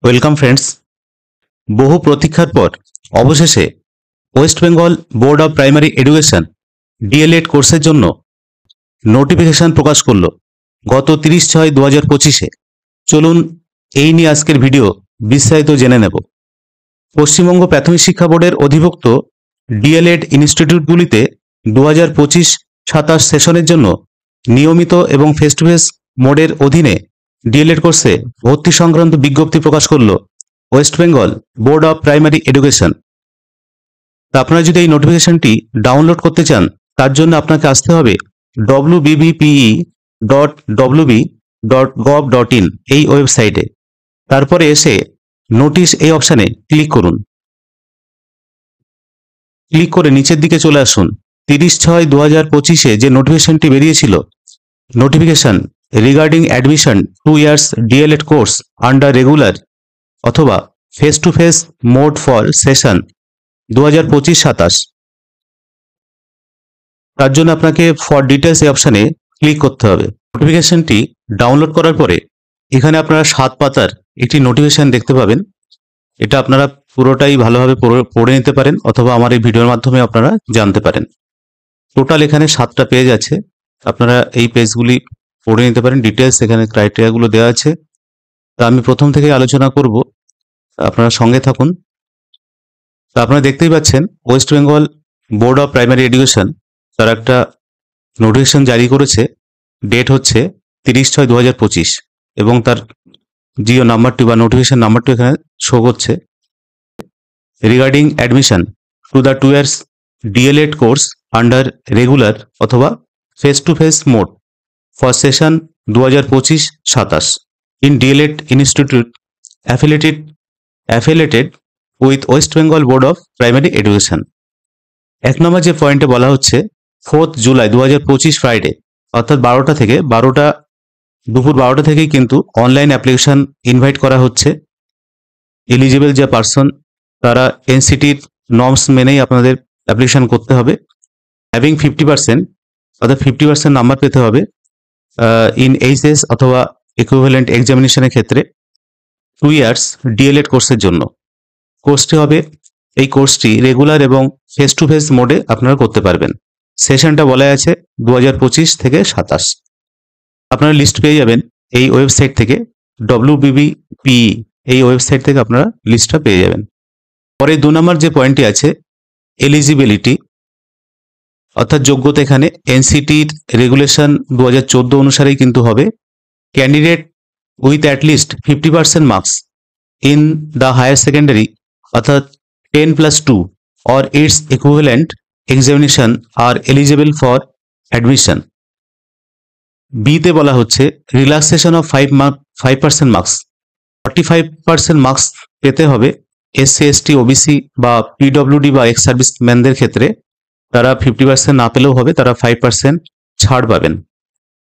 Welcome friends. বহু প্রতীক্ষার পর অবশেষে West Bengal board of primary education DElEd কোর্সের জন্য নোটিফিকেশন প্রকাশ করলো গত 30/6/2025-এ। চলুন এই নিয়ে আজকের ভিডিও বিস্তারিত জেনে নেব। পশ্চিমবঙ্গ প্রাথমিক শিক্ষা বোর্ডের অধিভুক্ত ডিএলএড ইনস্টিটিউটগুলিতে 2025-27 সেশনের জন্য নিয়মিত এবং ফেস টু ফেস মোডের অধীনে ডিএলএড কোর্সে ভর্তি সংক্রান্ত বিজ্ঞপ্তি প্রকাশ করলো West Bengal board of primary education. তা আপনারা যদি এই নোটিফিকেশনটি ডাউনলোড করতে চান, তার জন্য আপনাকে আসতে হবে wbbpe.wb.gov.in এই ওয়েবসাইটে। তারপরে এসে নোটিশ এই অপশানে ক্লিক করুন। ক্লিক করে নিচের দিকে চলে আসুন। 30/6/2025-এ যে নোটিফিকেশনটি বেরিয়েছিল, notification regarding admission 2 years DElEd course under regular অথবা face to face mode for session 2025-27, তার জন্য আপনাকে ফর ডিটেলস এই অপশানে ক্লিক করতে হবে। নোটিফিকেশনটি ডাউনলোড করার পরে এখানে আপনারা 7 পাতার একটি নোটিফিকেশন দেখতে পাবেন। এটা আপনারা পুরোটাই ভালোভাবে পড়ে নিতে পারেন অথবা আমার এই ভিডিওর মাধ্যমে আপনারা জানতে পারেন। টোটাল এখানে 7টা পেজ আছে, আপনারা এই পেজগুলি পড়ে নিতে পারেন। ডিটেলস এখানে ক্রাইটেরিয়াগুলো দেওয়া আছে। তা আমি প্রথম থেকে আলোচনা করব, আপনারা সঙ্গে থাকুন। তা আপনারা দেখতেই পাচ্ছেন West Bengal board of primary education তার একটা নোটিফিকেশন জারি করেছে। ডেট হচ্ছে 30/6/2025 এবং তার জিও নাম্বারটি বা নোটিফিকেশন নাম্বারটি এখানে শো করছে। Regarding admission to the 2 years DElEd course under regular অথবা face to face mode for session 2025-27 in DElEd institute affiliated with West Bengal board of primary education. 1 নম্বর যে পয়েন্টে বলা হচ্ছে 4 জুলাই 2025 ফ্রাইডে, অর্থাৎ দুপুর 12টা থেকেই কিন্তু অনলাইন অ্যাপ্লিকেশন ইনভাইট করা হচ্ছে। এলিজিবল যে পার্সন তারা এনসিটির নর্মস মেনেই আপনাদের অ্যাপ্লিকেশন করতে হবে। হ্যাভিং 50%, অর্থাৎ 50% নাম্বার পেতে হবে ইন এইচএস অথবা ইকুইভ্যালেন্ট এক্সামিনেশনের ক্ষেত্রে 2 years ডিএলএড কোর্সের জন্য। এই কোর্সটি রেগুলার এবং ফেস টু ফেস মোডে আপনারা করতে পারবেন। সেশনটা বলা আছে 2025-27। আপনারা লিস্ট পেয়ে যাবেন এই ওয়েবসাইট থেকে, WBBPE এই ওয়েবসাইট থেকে আপনারা লিস্টটা পেয়ে যাবেন। পরে 2 নম্বর যে পয়েন্টটি আছে এলিজিবিলিটি, অর্থাৎ যোগ্যতা এখানে এনসিটির রেগুলেশন 2014 অনুসারেই কিন্তু হবে। Candidate with at least 50% marks in the higher secondary অর্থাৎ 10+2 or its equivalent examination are eligible for admission. বিতে বলা হচ্ছে রিল্যাক্সেশন অফ 5% মার্কস, 45% মার্কস পেতে হবে এসসি এসটি ওবিসি বা পিডব্লিউডি বা এক্স সার্ভিসম্যানদের ক্ষেত্রে। তারা 50% না পেলেও হবে, তারা 5% ছাড় পাবেন।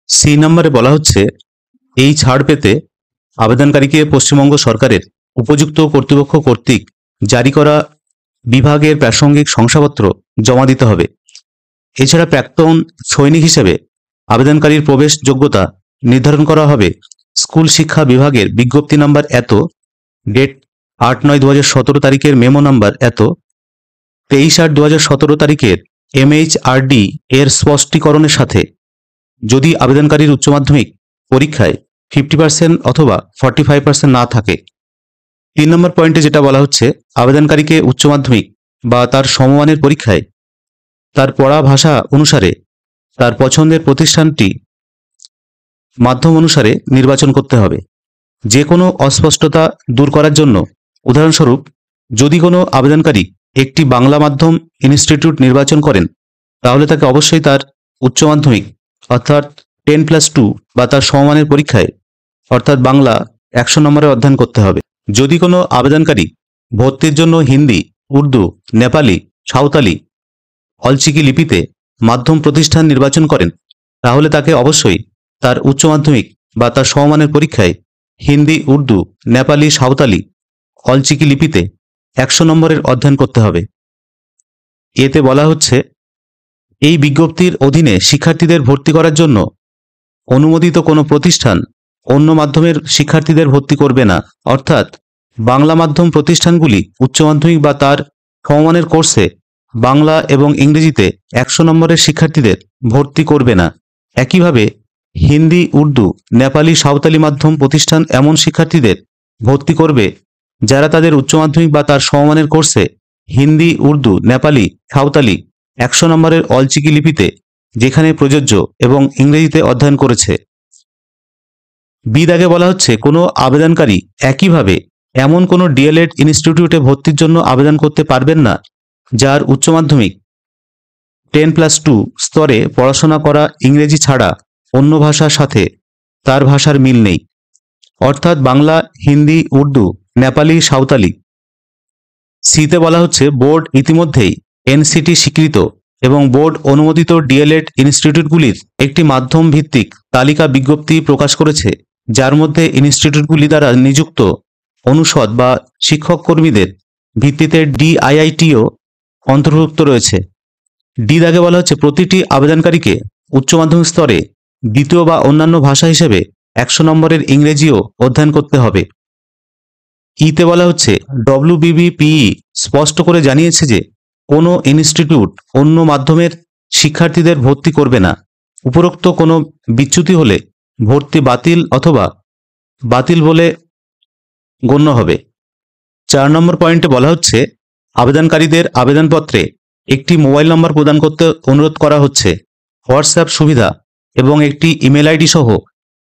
সি নম্বরে বলা হচ্ছে এই ছাড় পেতে আবেদনকারীকে পশ্চিমবঙ্গ সরকারের উপযুক্ত কর্তৃপক্ষ কর্তৃক জারি করা বিভাগের প্রাসঙ্গিক শংসাপত্র জমা দিতে হবে। এছাড়া প্রাক্তন সৈনিক হিসেবে আবেদনকারীর প্রবেশ যোগ্যতা নির্ধারণ করা হবে স্কুল শিক্ষা বিভাগের বিজ্ঞপ্তি নাম্বার এত, ডেট 8/9/2017 তারিখের মেমো নাম্বার এত, 23/8/2017 তারিখের MHRD এর স্পষ্টীকরণের সাথে, যদি আবেদনকারীর উচ্চ মাধ্যমিক পরীক্ষায় 50% অথবা 45% না থাকে। 3 নম্বর পয়েন্টে যেটা বলা হচ্ছে আবেদনকারীকে উচ্চ মাধ্যমিক বা তার সমমানের পরীক্ষায় তার পড়া ভাষা অনুসারে তার পছন্দের প্রতিষ্ঠানটি মাধ্যম অনুসারে নির্বাচন করতে হবে। যে কোনো অস্পষ্টতা দূর করার জন্য, উদাহরণস্বরূপ যদি কোনো আবেদনকারী একটি বাংলা মাধ্যম ইনস্টিটিউট নির্বাচন করেন, তাহলে তাকে অবশ্যই তার উচ্চ মাধ্যমিক অর্থাৎ 10+2 বা তার সমমানের পরীক্ষায় অর্থাৎ বাংলা 100 নম্বরে অধ্যয়ন করতে হবে। যদি কোনো আবেদনকারী ভর্তির জন্য হিন্দি, উর্দু, নেপালি, সাঁওতালি, অলচিকি লিপিতে মাধ্যম প্রতিষ্ঠান নির্বাচন করেন, তাহলে তাকে অবশ্যই তার উচ্চ মাধ্যমিক বা তার সমমানের পরীক্ষায় হিন্দি, উর্দু, নেপালি, সাঁওতালি, অলচিকি লিপিতে 100 নম্বরের অধ্যয়ন করতে হবে। এতে বলা হচ্ছে এই বিজ্ঞপ্তির অধীনে শিক্ষার্থীদের ভর্তি করার জন্য অনুমোদিত কোনো প্রতিষ্ঠান অন্য মাধ্যমের শিক্ষার্থীদের ভর্তি করবে না, অর্থাৎ বাংলা মাধ্যম প্রতিষ্ঠানগুলি উচ্চ মাধ্যমিক বা তার সমমানের কোর্সে বাংলা এবং ইংরেজিতে 100 নম্বরের শিক্ষার্থীদের ভর্তি করবে না। একইভাবে হিন্দি, উর্দু, নেপালি, সাঁওতালি মাধ্যম প্রতিষ্ঠান এমন শিক্ষার্থীদের ভর্তি করবে যারা তাদের উচ্চ মাধ্যমিক বা তার সমমানের কোর্সে হিন্দি, উর্দু, নেপালি, সাঁওতালি 100 নম্বরের অলচিকি লিপিতে যেখানে প্রযোজ্য এবং ইংরেজিতে অধ্যয়ন করেছে। বি দাগে বলা হচ্ছে কোনো আবেদনকারী একইভাবে এমন কোনো ডিএলএড ইনস্টিটিউটে ভর্তির জন্য আবেদন করতে পারবেন না যার উচ্চ মাধ্যমিক 10+2 স্তরে পড়াশোনা করা ইংরেজি ছাড়া অন্য ভাষার সাথে তার ভাষার মিল নেই, অর্থাৎ বাংলা, হিন্দি, উর্দু, নেপালি, সাঁওতালি। সিতে বলা হচ্ছে বোর্ড ইতিমধ্যেই এনসিটি স্বীকৃত এবং বোর্ড অনুমোদিত ডিএলএড ইনস্টিটিউটগুলির একটি মাধ্যম ভিত্তিক তালিকা বিজ্ঞপ্তি প্রকাশ করেছে, যার মধ্যে ইনস্টিটিউটগুলি দ্বারা নিযুক্ত অনুষদ বা শিক্ষক কর্মীদের ভিত্তিতে ডিআইআইটিও অন্তর্ভুক্ত রয়েছে। ডি দাগে বলা হচ্ছে প্রতিটি আবেদনকারীকে উচ্চ মাধ্যমিক স্তরে দ্বিতীয় বা অন্যান্য ভাষা হিসেবে 100 নম্বরের ইংরেজিও অধ্যয়ন করতে হবে। ইতে বলা হচ্ছে ডব্লিউবিবিপিই স্পষ্ট করে জানিয়েছে যে কোনো ইনস্টিটিউট অন্য মাধ্যমের শিক্ষার্থীদের ভর্তি করবে না। উপরোক্ত কোনো বিচ্যুতি হলে ভর্তি বাতিল অথবা বাতিল বলে গণ্য হবে। 4 নম্বর পয়েন্টে বলা হচ্ছে আবেদনকারীদের আবেদনপত্রে একটি মোবাইল নম্বর প্রদান করতে অনুরোধ করা হচ্ছে, হোয়াটসঅ্যাপ সুবিধা এবং একটি ইমেল আইডি সহ,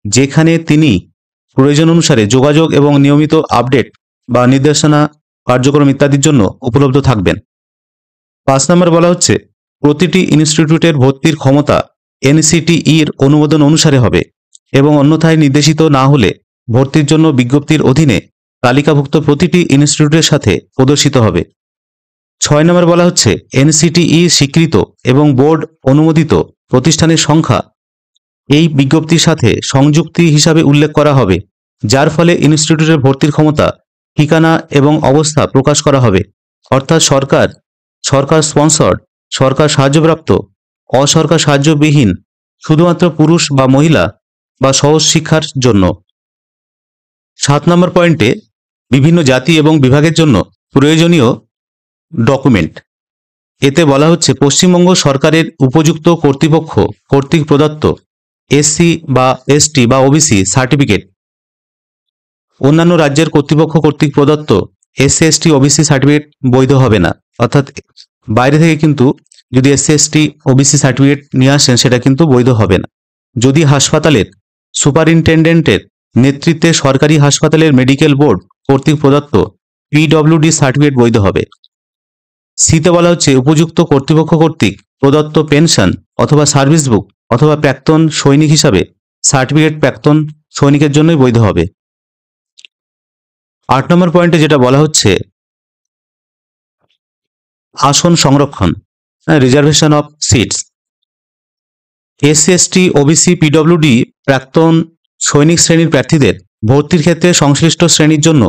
যেখানে তিনি প্রয়োজন অনুসারে যোগাযোগ এবং নিয়মিত আপডেট বা নির্দেশনা কার্যক্রম ইত্যাদির জন্য উপলব্ধ থাকবেন। 5 নম্বর বলা হচ্ছে প্রতিটি ইনস্টিটিউটের ভর্তির ক্ষমতা এনসিটিইর অনুমোদন অনুসারে হবে এবং অন্যথায় নির্দেশিত না হলে ভর্তির জন্য বিজ্ঞপ্তির অধীনে তালিকাভুক্ত প্রতিটি ইনস্টিটিউটের সাথে প্রদর্শিত হবে। 6 নম্বর বলা হচ্ছে এনসিটিই স্বীকৃত এবং বোর্ড অনুমোদিত প্রতিষ্ঠানের সংখ্যা এই বিজ্ঞপ্তির সাথে সংযুক্তি হিসাবে উল্লেখ করা হবে, যার ফলে ইনস্টিটিউটের ভর্তির ক্ষমতা, ঠিকানা এবং অবস্থা প্রকাশ করা হবে, অর্থাৎ সরকার স্পন্সর্ড, সরকার সাহায্যপ্রাপ্ত, অসরকার সাহায্যবিহীন, শুধুমাত্র পুরুষ বা মহিলা বা সহজ শিক্ষার জন্য। 7 নম্বর পয়েন্টে বিভিন্ন জাতি এবং বিভাগের জন্য প্রয়োজনীয় ডকুমেন্ট। এতে বলা হচ্ছে পশ্চিমবঙ্গ সরকারের উপযুক্ত কর্তৃপক্ষ কর্তৃক প্রদত্ত এসসি বা এসটি বা ওবিসি সার্টিফিকেট, অন্যান্য রাজ্যের কর্তৃপক্ষ কর্তৃক প্রদত্ত এসসি এসটি ওবিসি সার্টিফিকেট বৈধ হবে না, অর্থাৎ বাইরে থেকে কিন্তু যদি এসসি এসটি ওবিসি সার্টিফিকেট নিয়ে আসেন সেটা কিন্তু বৈধ হবে না। যদি হাসপাতালের সুপারিনটেন্ডেন্টের নেতৃত্বে সরকারি হাসপাতালের মেডিকেল বোর্ড কর্তৃক প্রদত্ত পিডব্লিউডি সার্টিফিকেট বৈধ হবে। সিতে বলা হচ্ছে উপযুক্ত কর্তৃপক্ষ কর্তৃক প্রদত্ত পেনশন অথবা সার্ভিস বুক অথবা প্রাক্তন সৈনিক হিসাবে সার্টিফিকেট প্রাক্তন সৈনিকের জন্যই বৈধ হবে। 8 নম্বর পয়েন্টে যেটা বলা হচ্ছে আসন সংরক্ষণ, reservation of seats. SC ST OBC PWD প্রাক্তন সৈনিক শ্রেণীর প্রার্থীদের ভর্তির ক্ষেত্রে সংশ্লিষ্ট শ্রেণীর জন্য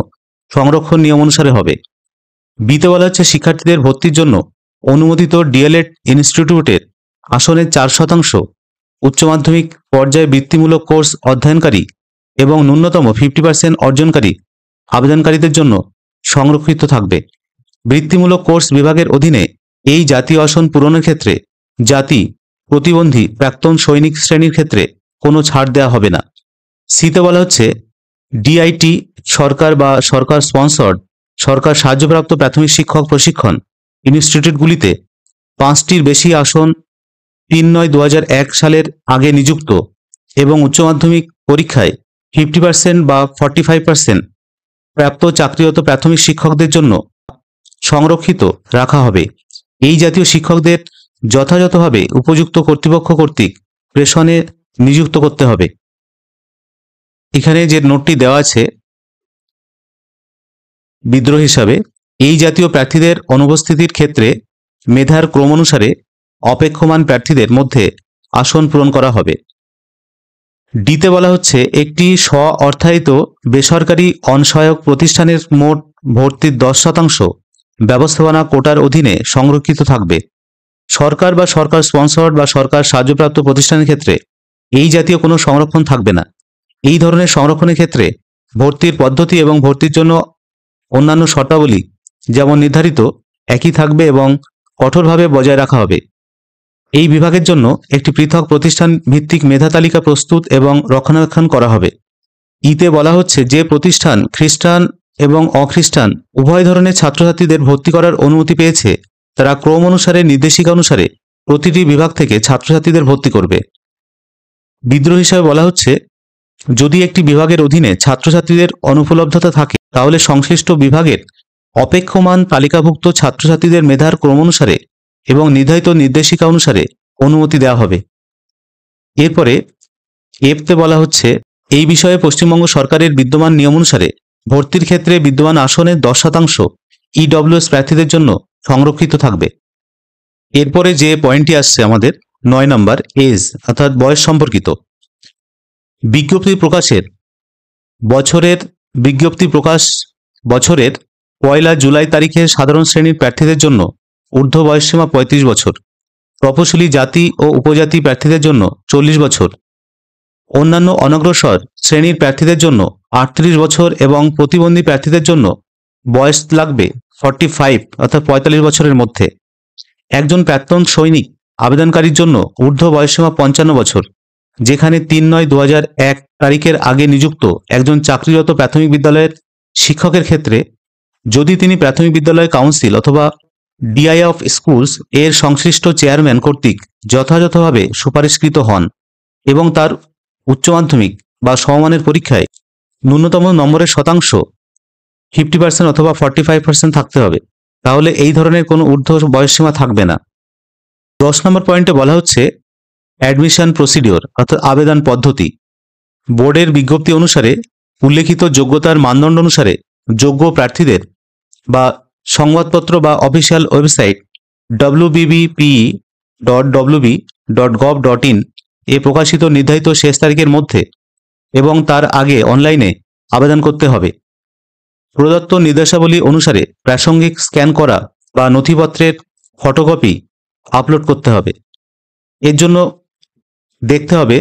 সংরক্ষণ নিয়ম অনুসারে হবে। বিতে বলা হচ্ছে শিক্ষার্থীদের ভর্তির জন্য অনুমোদিত ডিএলএড ইনস্টিটিউটের আসনের 4% উচ্চ মাধ্যমিক পর্যায়ে বৃত্তিমূলক কোর্স অধ্যয়নকারী এবং ন্যূনতম 50% অর্জনকারী আবেদনকারীদের জন্য সংরক্ষিত থাকবে। বৃত্তিমূলক কোর্স বিভাগের অধীনে এই জাতীয় আসন পূরণের ক্ষেত্রে জাতি প্রতিবন্ধী প্রাক্তন সৈনিক শ্রেণীর ক্ষেত্রে কোনো ছাড় দেওয়া হবে না। সিতে বলা হচ্ছে ডিআইটি সরকার বা সরকার স্পন্সর্ড, সরকার সাহায্যপ্রাপ্ত প্রাথমিক শিক্ষক প্রশিক্ষণ ইনস্টিটিউটগুলিতে 5টির বেশি আসন 3/9/2001 সালের আগে নিযুক্ত এবং উচ্চ মাধ্যমিক পরীক্ষায় 50% বা 45% প্রাপ্ত চাকরিরত প্রাথমিক শিক্ষকদের জন্য সংরক্ষিত রাখা হবে। এই জাতীয় শিক্ষকদের যথাযথভাবে উপযুক্ত কর্তৃপক্ষ কর্তৃক প্রেষণে নিযুক্ত করতে হবে। এখানে যে নোটটি দেওয়া আছে বিদ্রোহ হিসাবে, এই জাতীয় প্রার্থীদের অনুপস্থিতির ক্ষেত্রে মেধার ক্রম অনুসারে অপেক্ষমান প্রার্থীদের মধ্যে আসন পূরণ করা হবে। ডিতে বলা হচ্ছে একটি স্ব অর্থায়িত বেসরকারি অনসহায়ক প্রতিষ্ঠানের মোট ভর্তির 10% ব্যবস্থাপনা কোটার অধীনে সংরক্ষিত থাকবে। সরকার বা সরকার স্পন্সর্ড বা সরকার সাহায্যপ্রাপ্ত প্রতিষ্ঠানের ক্ষেত্রে এই জাতীয় কোনো সংরক্ষণ থাকবে না। এই ধরনের সংরক্ষণের ক্ষেত্রে ভর্তির পদ্ধতি এবং ভর্তির জন্য অন্যান্য শর্তাবলী যেমন নির্ধারিত একই থাকবে এবং কঠোরভাবে বজায় রাখা হবে। এই বিভাগের জন্য একটি পৃথক প্রতিষ্ঠান ভিত্তিক মেধা তালিকা প্রস্তুত এবং রক্ষণাবেক্ষণ করা হবে। ইতে বলা হচ্ছে যে প্রতিষ্ঠান খ্রিস্টান এবং অখ্রিস্টান উভয় ধরনের ছাত্রছাত্রীদের ভর্তি করার অনুমতি পেয়েছে তারা ক্রম অনুসারে নির্দেশিকা অনুসারে প্রতিটি বিভাগ থেকে ছাত্রছাত্রীদের ভর্তি করবে। বিদ্রোহ হিসাবে বলা হচ্ছে যদি একটি বিভাগের অধীনে ছাত্রছাত্রীদের অনুপলব্ধতা থাকে তাহলে সংশ্লিষ্ট বিভাগের অপেক্ষমান তালিকাভুক্ত ছাত্রছাত্রীদের মেধার ক্রমানুসারে এবং নির্ধারিত নির্দেশিকা অনুসারে অনুমতি দেওয়া হবে। এরপরে এফতে বলা হচ্ছে এই বিষয়ে পশ্চিমবঙ্গ সরকারের বিদ্যমান নিয়ম অনুসারে ভর্তির ক্ষেত্রে বিদ্যমান আসনের 10% ইডব্লিউএস প্রার্থীদের জন্য সংরক্ষিত থাকবে। এরপরে যে পয়েন্টটি আসছে আমাদের 9 নম্বর এজ অর্থাৎ বয়স সম্পর্কিত। বিজ্ঞপ্তি প্রকাশের বছরের 1 জুলাই তারিখে সাধারণ শ্রেণীর প্রার্থীদের জন্য ঊর্ধ্ব বয়সসীমা 35 বছর, প্রকৌশলী জাতি ও উপজাতি প্রার্থীদের জন্য 40 বছর, অন্যান্য অনগ্রসর শ্রেণীর প্রার্থীদের জন্য 38 বছর এবং প্রতিবন্ধী প্রার্থীদের জন্য বয়স লাগবে 45 অর্থাৎ 45 বছরের মধ্যে। একজন প্রাক্তন সৈনিক আবেদনকারীর জন্য ঊর্ধ্ব বয়সসীমা 55 বছর, যেখানে 3/9/2001 তারিখের আগে নিযুক্ত একজন চাকরিরত প্রাথমিক বিদ্যালয়ের শিক্ষকের ক্ষেত্রে যদি তিনি প্রাথমিক বিদ্যালয় কাউন্সিল অথবা ডিআই অফ স্কুলস এর সংশ্লিষ্ট চেয়ারম্যান কর্তৃক যথাযথভাবে সুপারিশকৃত হন এবং তার উচ্চ মাধ্যমিক বা সমমানের পরীক্ষায় ন্যূনতম নম্বরের শতাংশ 50% অথবা 45% থাকতে হবে, তাহলে এই ধরনের কোনো ঊর্ধ্ব বয়সসীমা থাকবে না। 10 নম্বর পয়েন্টে বলা হচ্ছে অ্যাডমিশন প্রসিডিওর অর্থাৎ আবেদন পদ্ধতি। বোর্ডের বিজ্ঞপ্তি অনুসারে উল্লেখিত যোগ্যতার মানদণ্ড অনুসারে যোগ্য প্রার্থীদের বা সংবাদপত্র বা অফিসিয়াল ওয়েবসাইট wbb.wb.gov.in এ প্রকাশিত নির্ধারিত শেষ তারিখের মধ্যে এবং তার আগে অনলাইনে আবেদন করতে হবে। প্রদত্ত নির্দেশাবলী অনুসারে প্রাসঙ্গিক স্ক্যান করা বা নথিপত্রের ফটোকপি আপলোড করতে হবে। এর জন্য দেখতে হবে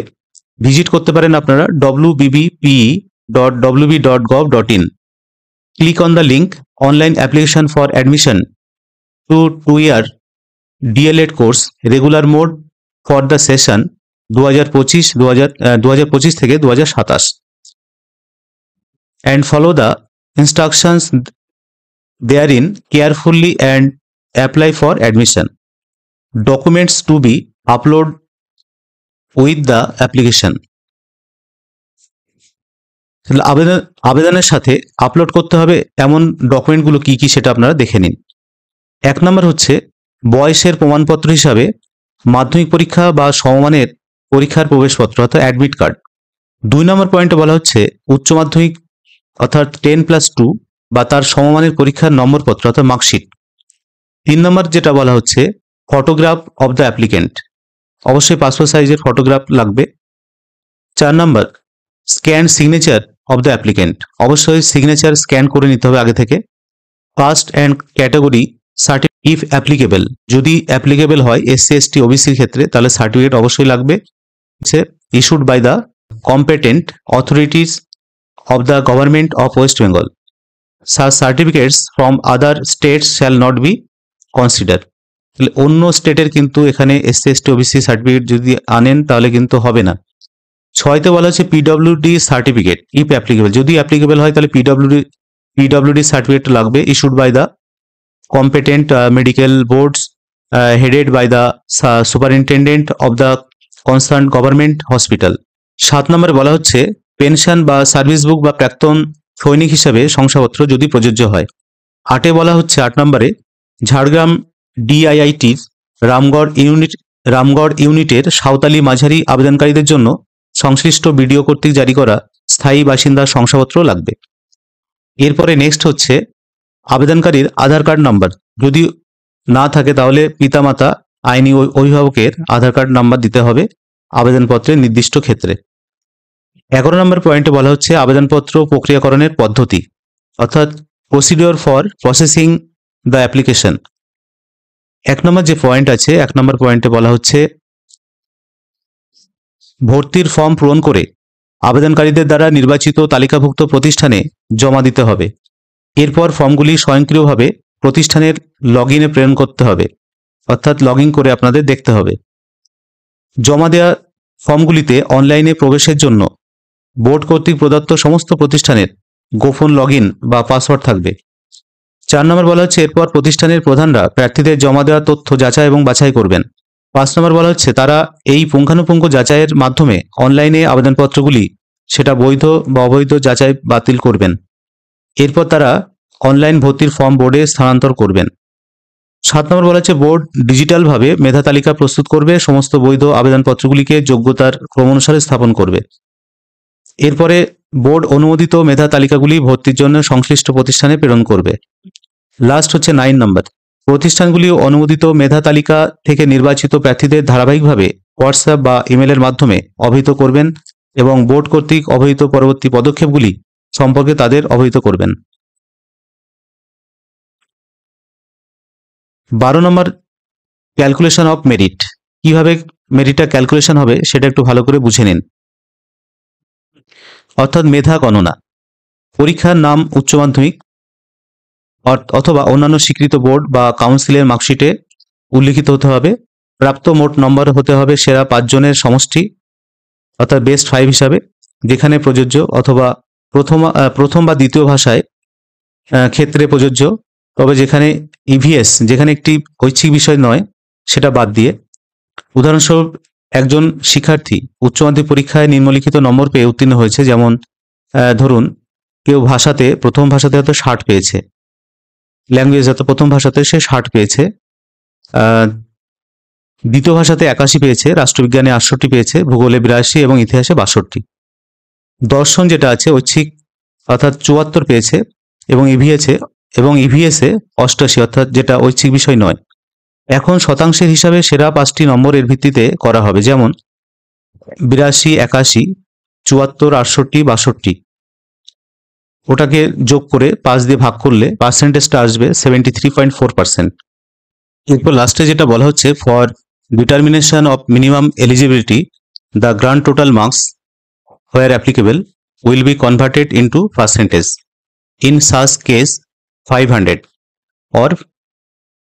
ভিজিট করতে পারেন আপনারা wbbpe.wb.gov.in। Click on the link online application for admission to 2-year DLED course regular mode for the session 2025 থেকে 2027 and follow the instructions therein carefully and apply for admission. Documents to be uploaded with the application. আবেদনের সাথে upload করতে হবে এমন ডকুমেন্টগুলো কি কি সেটা আপনারা দেখে নিন। 1 নম্বর হচ্ছে বয়সের প্রমাণপত্র হিসাবে মাধ্যমিক পরীক্ষা বা সমমানের পরীক্ষার প্রবেশপত্র অর্থাৎ অ্যাডমিট কার্ড। 2 নম্বর পয়েন্টে বলা হচ্ছে উচ্চ মাধ্যমিক অর্থাৎ 10+2 বা তার সমমানের পরীক্ষার নম্বরপত্র অর্থাৎ মার্কশিট। 3 নম্বর যেটা বলা হচ্ছে ফটোগ্রাফ অফ দ্য অ্যাপ্লিকেন্ট, অবশ্যই পাসপোর্ট সাইজের ফটোগ্রাফ লাগবে। 4 নম্বর scan signature of the applicant, অবশ্যই সিগনেচার স্ক্যান করে নিতে হবে আগে থেকে। Caste and category certificate if applicable, যদি অ্যাপ্লিকেবল হয় SC ST OBCর ক্ষেত্রে তাহলে সার্টিফিকেট অবশ্যই লাগবে। Issued by the competent authorities of the government of West Bengal. Certificates from other states shall not be consider. তাহলে অন্য স্টেটের কিন্তু এখানে SC ST OBC সার্টিফিকেট যদি আনেন তাহলে কিন্তু হবে না। 6তে বলা হচ্ছে PWD সার্টিফিকেট ইফ অ্যাপ্লিকেবল, যদি অ্যাপ্লিকেবল হয় তাহলে PWD সার্টিফিকেট লাগবে। Issued by the competent medical boards headed by the superintendent of the concern government hospital. 7 নম্বরে বলা হচ্ছে পেনশন বা সার্ভিস বুক বা প্রাক্তন সৈনিক হিসাবে শংসাপত্র যদি প্রযোজ্য হয়। 8এ বলা হচ্ছে 8 নম্বরে ঝাড়গ্রাম DIITর রামগড় ইউনিটের সাঁওতালি মাঝারি আবেদনকারীদের জন্য সংশ্লিষ্ট বিডিও কর্তৃক জারি করা স্থায়ী বাসিন্দার শংসাপত্র লাগবে। এরপরে নেক্সট হচ্ছে আবেদনকারীর আধার কার্ড নাম্বার, যদি না থাকে তাহলে পিতামাতা আইনি অভিভাবকের আধার কার্ড নাম্বার দিতে হবে আবেদনপত্রের নির্দিষ্ট ক্ষেত্রে। 11 নম্বর পয়েন্টে বলা হচ্ছে আবেদনপত্র প্রক্রিয়াকরণের পদ্ধতি অর্থাৎ procedure for processing the application. 1 নম্বর যে পয়েন্ট আছে 1 নম্বর পয়েন্টে বলা হচ্ছে ভর্তির ফর্ম পূরণ করে আবেদনকারীদের দ্বারা নির্বাচিত তালিকাভুক্ত প্রতিষ্ঠানে জমা দিতে হবে। এরপর ফর্মগুলি স্বয়ংক্রিয়ভাবে প্রতিষ্ঠানের লগইনে প্রেরণ করতে হবে, অর্থাৎ লগ ইন করে আপনাদের দেখতে হবে। জমা দেওয়া ফর্মগুলিতে অনলাইনে প্রবেশের জন্য বোর্ড কর্তৃক প্রদত্ত সমস্ত প্রতিষ্ঠানের গোপন লগইন বা পাসওয়ার্ড থাকবে। 4 নম্বর বলা হচ্ছে এরপর প্রতিষ্ঠানের প্রধানরা প্রার্থীদের জমা দেওয়া তথ্য যাচাই এবং বাছাই করবেন। 5 নম্বর বলা হচ্ছে তারা এই পুঙ্খানুপুঙ্খ যাচাইয়ের মাধ্যমে অনলাইনে আবেদনপত্রগুলি সেটা বৈধ বা অবৈধ যাচাই বাতিল করবেন। এরপর তারা অনলাইন ভর্তির ফর্ম বোর্ডে স্থানান্তর করবেন। 7 নম্বর বলা হচ্ছে বোর্ড ডিজিটালভাবে মেধা তালিকা প্রস্তুত করবে, সমস্ত বৈধ আবেদনপত্রগুলিকে যোগ্যতার ক্রম অনুসারে স্থাপন করবে। এরপরে বোর্ড অনুমোদিত মেধা তালিকাগুলি ভর্তির জন্য সংশ্লিষ্ট প্রতিষ্ঠানে প্রেরণ করবে। লাস্ট হচ্ছে 9 নম্বর, প্রতিষ্ঠানগুলি অনুমোদিত মেধা তালিকা থেকে নির্বাচিত প্রার্থীদের ধারাবাহিকভাবে হোয়াটসঅ্যাপ বা ইমেলের মাধ্যমে অবহিত করবেন এবং বোর্ড কর্তৃক অবহিত পরবর্তী পদক্ষেপগুলি সম্পর্কে তাদের অবহিত করবেন। 12 নম্বর, ক্যালকুলেশন অফ মেরিট। কিভাবে মেরিটটা ক্যালকুলেশন হবে সেটা একটু ভালো করে বুঝে নিন। অর্থাৎ মেধা গণনা, পরীক্ষার নাম উচ্চ মাধ্যমিক অথবা অন্যান্য স্বীকৃত বোর্ড বা কাউন্সিলের মার্কশিটে উল্লিখিত হতে হবে। প্রাপ্ত মোট নম্বর হতে হবে সেরা 5 জনের সমষ্টি, অর্থাৎ বেস্ট 5 হিসাবে, যেখানে প্রযোজ্য, অথবা প্রথম বা দ্বিতীয় ভাষায় ক্ষেত্রে প্রযোজ্য, তবে যেখানে ইভিএস যেখানে একটি ঐচ্ছিক বিষয় নয় সেটা বাদ দিয়ে। উদাহরণস্বরূপ একজন শিক্ষার্থী উচ্চ মাধ্যমিক পরীক্ষায় নিম্নলিখিত নম্বর পেয়ে উত্তীর্ণ হয়েছে, যেমন ধরুন কেউ ভাষাতে প্রথম ভাষাতে হয়তো 60 পেয়েছে, ল্যাঙ্গুয়েজ হয়তো প্রথম ভাষাতে সে 60 পেয়েছে, দ্বিতীয় ভাষাতে 81 পেয়েছে, রাষ্ট্রবিজ্ঞানে 68 পেয়েছে, ভূগোলে 82 এবং ইতিহাসে 62। দর্শন যেটা আছে ঐচ্ছিক অর্থাৎ 74 পেয়েছে এবং ইভিএসে 88, অর্থাৎ যেটা ঐচ্ছিক বিষয় নয়। এখন শতাংশের হিসাবে সেরা 5টি নম্বরের ভিত্তিতে করা হবে, যেমন 82, 81, 74, 68, 62, ওটাকে যোগ করে 5 দিয়ে ভাগ করলে পার্সেন্টেজটা আসবে 73.4%। এরপর লাস্টে যেটা বলা হচ্ছে for determination of minimum eligibility the grand total marks where applicable will be converted into percentage. In such case 500 or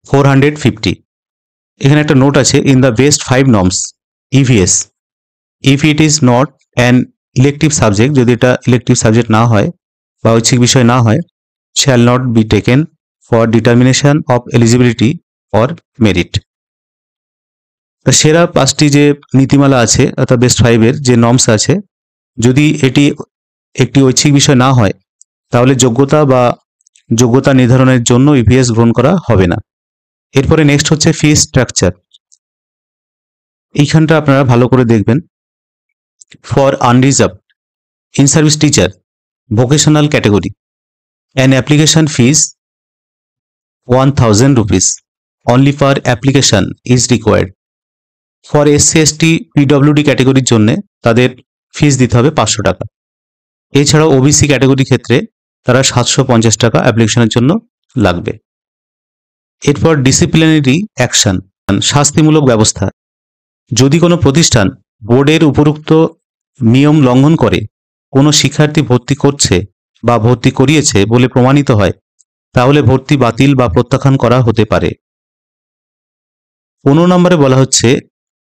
450. এখানে একটা নোট আছে, in the best 5 norms EVS if it is not an elective subject, যদি এটা elective subject না হয় বা ঐচ্ছিক বিষয় না হয়, shall not be taken for determination of eligibility or merit. সেরা 5টি যে নীতিমালা আছে অর্থাৎ বেস্ট 5 এর যে নর্মস আছে, যদি এটি একটি ঐচ্ছিক বিষয় না হয় তাহলে যোগ্যতা নির্ধারণের জন্য ইভিএস গ্রহণ করা হবে না। এরপরে নেক্সট হচ্ছে ফি স্ট্রাকচার। এইখানটা আপনারা ভালো করে দেখবেন। For unreserved in service teacher vocational category an application fee 1000 rupees only for application is required. For SC ST PWD ক্যাটেগরির জন্য তাদের ফিস দিতে হবে 500 টাকা। এছাড়াও ওবিসি ক্যাটেগরির ক্ষেত্রে তারা 750 টাকা অ্যাপ্লিকেশনের জন্য লাগবে। এরপর ডিসিপ্লিনারি অ্যাকশন, শাস্তিমূলক ব্যবস্থা। যদি কোনো প্রতিষ্ঠান বোর্ডের উপরোক্ত নিয়ম লঙ্ঘন করে কোনো শিক্ষার্থী ভর্তি করছে বা ভর্তি করিয়েছে বলে প্রমাণিত হয়, তাহলে ভর্তি বাতিল বা প্রত্যাখ্যান করা হতে পারে। 15 নম্বরে বলা হচ্ছে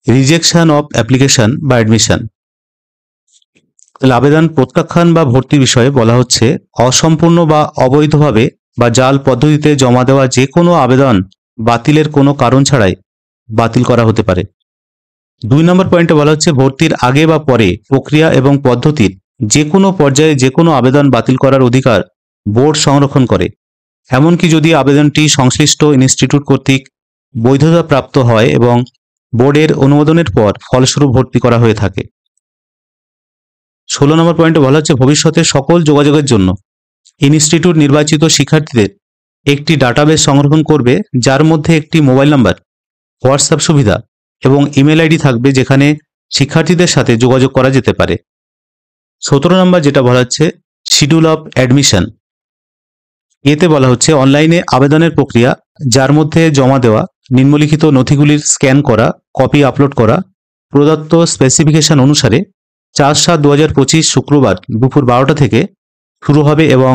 রিজেকশন অফ অ্যাপ্লিকেশন বা অ্যাডমিশন। আবেদন প্রত্যাখ্যান বা ভর্তি বিষয়ে বলা হচ্ছে অসম্পূর্ণ বা অবৈধভাবে বা জাল পদ্ধতিতে জমা দেওয়া যে কোনো আবেদন বাতিলের কোনো কারণ ছাড়াই বাতিল করা হতে পারে। 2 নম্বর পয়েন্টে বলা হচ্ছে ভর্তির আগে বা পরে প্রক্রিয়া এবং পদ্ধতির যে কোনো পর্যায়ে যে কোনো আবেদন বাতিল করার অধিকার বোর্ড সংরক্ষণ করে, এমনকি যদি আবেদনটি সংশ্লিষ্ট ইনস্টিটিউট কর্তৃক বৈধতা প্রাপ্ত হয় এবং বোর্ডের অনুমোদনের পর ফলস্বরূপ ভর্তি করা হয়ে থাকে। 16 নম্বর পয়েন্টে বলা হচ্ছে ভবিষ্যতে সকল যোগাযোগের জন্য ইনস্টিটিউট নির্বাচিত শিক্ষার্থীদের একটি ডাটাবেস সংরক্ষণ করবে, যার মধ্যে একটি মোবাইল নাম্বার, হোয়াটসঅ্যাপ সুবিধা এবং ইমেল আইডি থাকবে, যেখানে শিক্ষার্থীদের সাথে যোগাযোগ করা যেতে পারে। 17 নম্বর যেটা বলা হচ্ছে শিডিউল অফ অ্যাডমিশন। এতে বলা হচ্ছে অনলাইনে আবেদনের প্রক্রিয়া, যার মধ্যে জমা দেওয়া নিম্নলিখিত নথিগুলির স্ক্যান করা, কপি আপলোড করা প্রদত্ত স্পেসিফিকেশন অনুসারে 4/7/2025 শুক্রবার দুপুর 12টা থেকে শুরু হবে এবং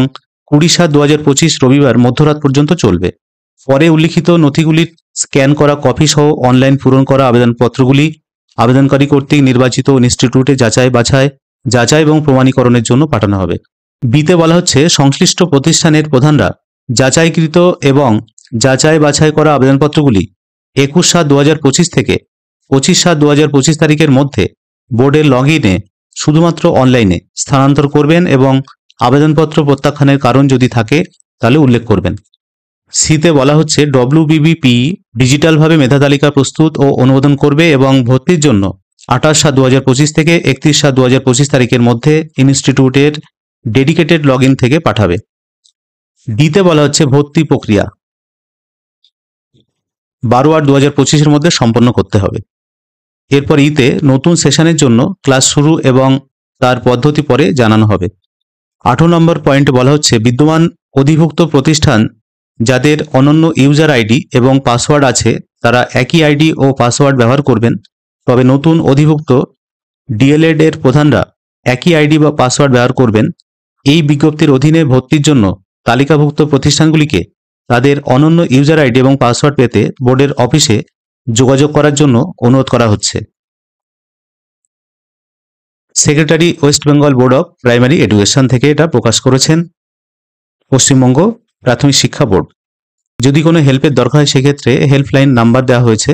20/7/2025 রবিবার মধ্যরাত পর্যন্ত চলবে। পরে উল্লিখিত নথিগুলির স্ক্যান করা কপি সহ অনলাইন পূরণ করা আবেদনপত্রগুলি আবেদনকারী কর্তৃক নির্বাচিত ইনস্টিটিউটে যাচাই এবং প্রমাণীকরণের জন্য পাঠানো হবে। বিতে বলা হচ্ছে সংশ্লিষ্ট প্রতিষ্ঠানের প্রধানরা যাচাইকৃত এবং যাচাই বাছাই করা আবেদনপত্রগুলি 21/7/2025 থেকে 25/7/2025 তারিখের মধ্যে বোর্ডের লগ ইনে শুধুমাত্র অনলাইনে স্থানান্তর করবেন এবং আবেদনপত্র প্রত্যাখ্যানের কারণ যদি থাকে তাহলে উল্লেখ করবেন। সিতে বলা হচ্ছে WBBPE ডিজিটালভাবে মেধা তালিকা প্রস্তুত ও অনুমোদন করবে এবং ভর্তির জন্য 28/7/2025 থেকে 31/7/2025 তারিখের মধ্যে ইনস্টিটিউটের ডেডিকেটেড লগ ইন থেকে পাঠাবে। ডিতে বলা হচ্ছে ভর্তি প্রক্রিয়া 12/8/2025 মধ্যে সম্পন্ন করতে হবে। এরপর ইতে নতুন সেশনের জন্য ক্লাস শুরু এবং তার পদ্ধতি পরে জানানো হবে। 8 নম্বর পয়েন্টে বলা হচ্ছে বিদ্যমান অধিভুক্ত প্রতিষ্ঠান যাদের অনন্য ইউজার আইডি এবং পাসওয়ার্ড আছে তারা একই আইডি ও পাসওয়ার্ড ব্যবহার করবেন, তবে নতুন অধিভুক্ত ডিএলএড এর প্রধানরা একই আইডি বা পাসওয়ার্ড ব্যবহার করবেন। এই বিজ্ঞপ্তির অধীনে ভর্তির জন্য তালিকাভুক্ত প্রতিষ্ঠানগুলিকে তাদের অনন্য ইউজার আইডি এবং পাসওয়ার্ড পেতে বোর্ডের অফিসে যোগাযোগ করার জন্য অনুরোধ করা হচ্ছে। Secretary West Bengal board of primary education থেকে এটা প্রকাশ করেছেন পশ্চিমবঙ্গ প্রাথমিক শিক্ষা বোর্ড। যদি কোনো হেল্পের দরকার হয় সেক্ষেত্রে হেল্পলাইন নাম্বার দেওয়া হয়েছে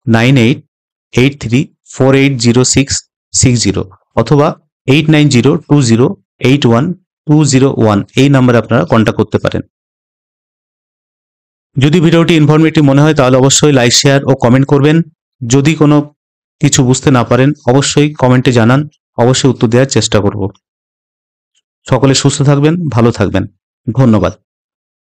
9883480660 অথবা 8902081201 এই নাম্বারে আপনারা কন্ট্যাক্ট করতে পারেন। যদি ভিডিওটি ইনফরমেটিভ মনে হয় তাহলে অবশ্যই লাইক, শেয়ার ও কমেন্ট করবেন। যদি কোনো কিছু বুঝতে না পারেন অবশ্যই কমেন্টে জানান, অবশ্যই উত্তর দেওয়ার চেষ্টা করব। সকলে সুস্থ থাকবেন, ভালো থাকবেন। ধন্যবাদ।